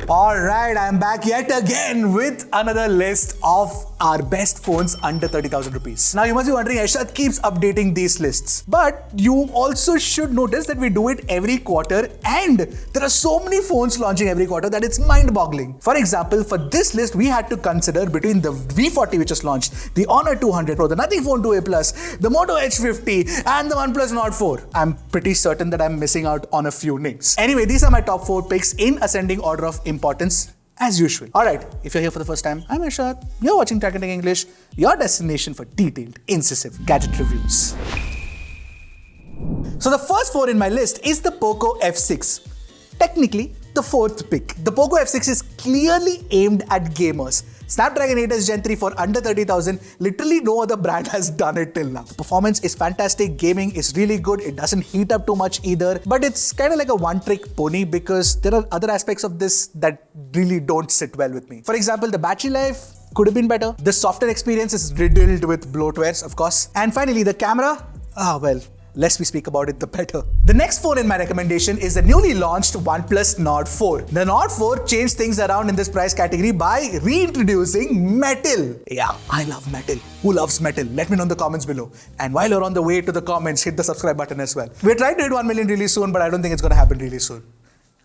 Alright, I'm back yet again with another list of our best phones under 30,000 rupees. Now you must be wondering, Ashad keeps updating these lists. But you also should notice that we do it every quarter and there are so many phones launching every quarter that it's mind-boggling. For example, for this list, we had to consider between the V40 which was launched, the Honor 200 Pro, the Nothing Phone 2A Plus, the Moto H50 and the OnePlus Nord 4. I'm pretty certain that I'm missing out on a few names. Anyway, these are my top 4 picks in ascending order of importance as usual. Alright, if you're here for the first time, I'm Ashad. You're watching Trakin English, your destination for detailed, incisive gadget reviews. So the first phone in my list is the Poco F6. Technically, the fourth pick. The Poco F6 is clearly aimed at gamers. Snapdragon 8s Gen 3 for under 30,000. Literally no other brand has done it till now. The performance is fantastic, gaming is really good, it doesn't heat up too much either, but it's kind of like a one-trick pony because there are other aspects of this that really don't sit well with me. For example, the battery life could have been better. The software experience is riddled with bloatwares, of course. And finally, the camera, well, less we speak about it, the better. The next phone in my recommendation is the newly launched OnePlus Nord 4. The Nord 4 changed things around in this price category by reintroducing metal. Yeah, I love metal. Who loves metal? Let me know in the comments below. And while you're on the way to the comments, hit the subscribe button as well. We're trying to hit 1 million really soon, but I don't think it's going to happen really soon.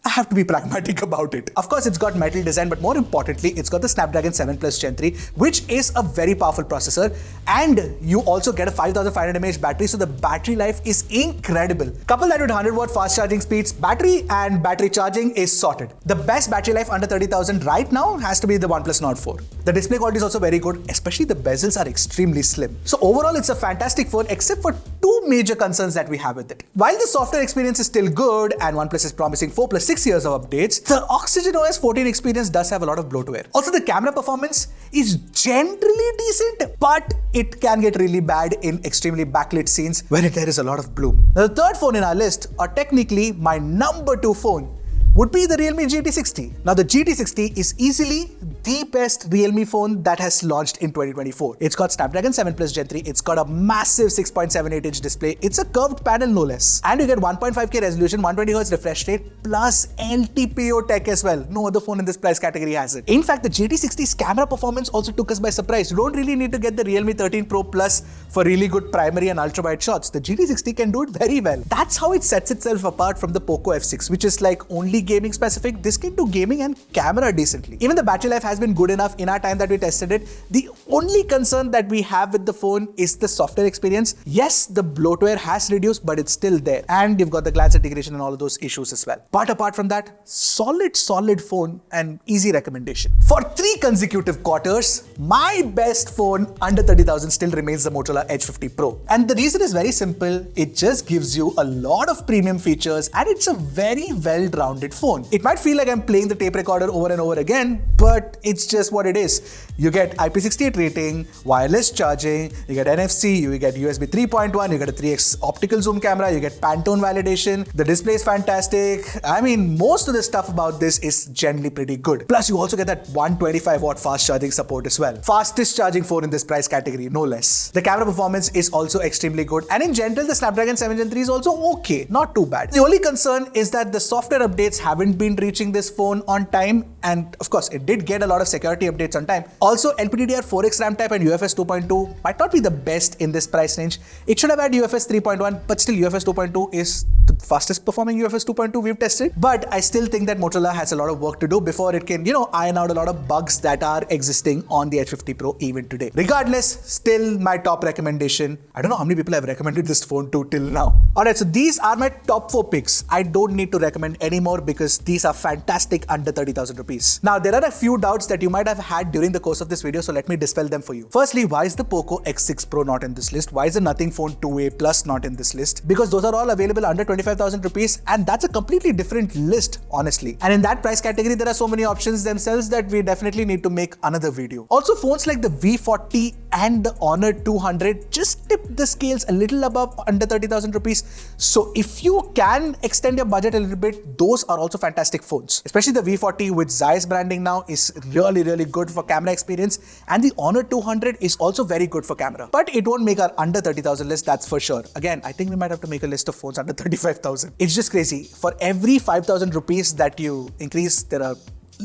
I have to be pragmatic about it. Of course, it's got metal design, but more importantly, it's got the Snapdragon 7 Plus Gen 3, which is a very powerful processor. And you also get a 5500 mAh battery, so the battery life is incredible. Couple that with 100 watt fast charging speeds, battery and battery charging is sorted. The best battery life under 30,000 right now has to be the OnePlus Nord 4. The display quality is also very good, especially the bezels are extremely slim. So overall, it's a fantastic phone, except for two major concerns that we have with it. While the software experience is still good and OnePlus is promising 4+6 years of updates, the Oxygen OS 14 experience does have a lot of bloatware. Also, the camera performance is generally decent, but it can get really bad in extremely backlit scenes where there is a lot of bloom. Now, the third phone in our list, or technically my number 2 phone, would be the Realme GT60. Now the GT60 is easily the best Realme phone that has launched in 2024. It's got Snapdragon 7 Plus Gen 3, it's got a massive 6.78-inch display, it's a curved panel no less, and you get 1.5K resolution, 120Hz refresh rate, plus LTPO tech as well. No other phone in this price category has it. In fact, the GT60's camera performance also took us by surprise. You don't really need to get the Realme 13 Pro Plus for really good primary and ultra-wide shots. The GT60 can do it very well. That's how it sets itself apart from the Poco F6, which is like only gaming specific. This can do gaming and camera decently. Even the battery life has been good enough in our time that we tested it. The only concern that we have with the phone is the software experience. Yes, the bloatware has reduced, but it's still there. And you've got the glance integration and all of those issues as well. But apart from that, solid phone and easy recommendation. For 3 consecutive quarters, my best phone under 30,000 still remains the Motorola Edge 50 Pro. And the reason is very simple. It just gives you a lot of premium features and it's a very well-rounded phone. It might feel like I'm playing the tape recorder over and over again, but it's just what it is. You get IP68 rating, wireless charging, you get NFC, you get USB 3.1, you get a 3x optical zoom camera, you get Pantone validation, the display is fantastic. I mean, most of the stuff about this is generally pretty good. Plus, you also get that 125 watt fast charging support as well. Fastest charging phone in this price category, no less. The camera performance is also extremely good, and in general, the Snapdragon 7 Gen 3 is also okay, not too bad. The only concern is that the software updates haven't been reaching this phone on time, and of course it did get a lot of security updates on time. Also, LPDDR4X RAM type and UFS 2.2 might not be the best in this price range. It should have had UFS 3.1, but still UFS 2.2 is the fastest performing UFS 2.2 we've tested. But I still think that Motorola has a lot of work to do before it can, iron out a lot of bugs that are existing on the Edge 50 Pro even today. Regardless, still my top recommendation. I don't know how many people I've recommended this phone to till now. Alright, so these are my top 4 picks. I don't need to recommend any more because these are fantastic under 30,000 rupees. Now, there are a few doubts that you might have had during the course of this video, so let me dispel them for you. Firstly, why is the Poco X6 Pro not in this list? Why is the Nothing Phone 2A Plus not in this list? Because those are all available under 25,000 rupees, and that's a completely different list, honestly. And in that price category, there are so many options themselves that we definitely need to make another video. Also, phones like the V40 and the Honor 200 just tip the scales a little above under 30,000 rupees. So if you can extend your budget a little bit, those are also fantastic phones. Especially the V40 with Zeiss branding now is really good for camera experience, and the Honor 200 is also very good for camera. But it won't make our under 30,000 list, that's for sure. Again, I think we might have to make a list of phones under 35,000. It's just crazy. For every 5,000 rupees that you increase, there are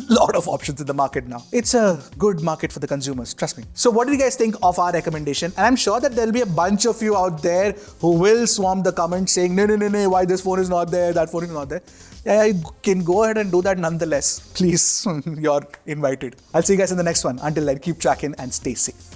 lot of options in the market now. It's a good market for the consumers, trust me. So what do you guys think of our recommendation? And I'm sure that there'll be a bunch of you out there who will swarm the comments saying, no, why this phone is not there, that phone is not there. Yeah, you can go ahead and do that nonetheless. Please, you're invited. I'll see you guys in the next one. Until then, keep tracking and stay safe.